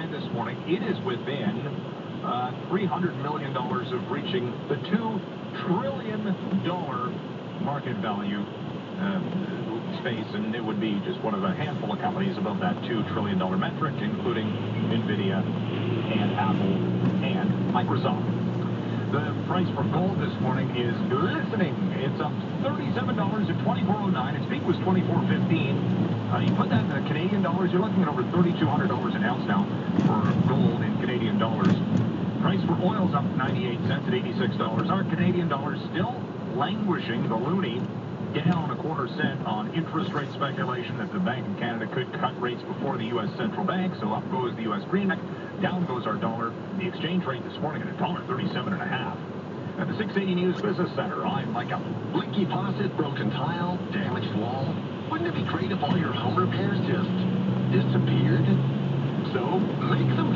$1.09 this morning. It is within $300 million of reaching the $2 trillion market value space, and it would be just one of a handful of companies above that $2 trillion metric, including NVIDIA and Apple and Microsoft. The price for gold this morning is glistening. It's up $37 at $24.09. Its peak was $24.15. You put that in Canadian dollars, you're looking at over $3,200 an ounce now for gold in Canadian dollars. Price for oil's up 98 cents at $86. Our Canadian dollar still languishing, the loonie down a quarter-cent on interest rate speculation that the Bank of Canada could cut rates before the U.S. Central Bank. So up goes the U.S. greenback, down goes our dollar. The exchange rate this morning at $1.37.5. At the 680 News Business Center, I'm Mike Up. Leaky faucet, broken tile, damaged wall. Wouldn't it be great if all your home repairs just disappeared? So make some